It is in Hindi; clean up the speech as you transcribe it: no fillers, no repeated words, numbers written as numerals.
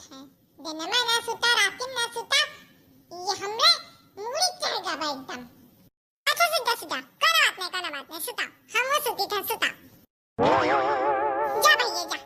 છે દિનમાં ના સુતા રાતે ના સુતા ये हमरे मूड़ी चढ़ गया भाई एकदम अच्छा सीधा सीधा करा बात नहीं सुता हम वो सुती था सुता जा भैया जा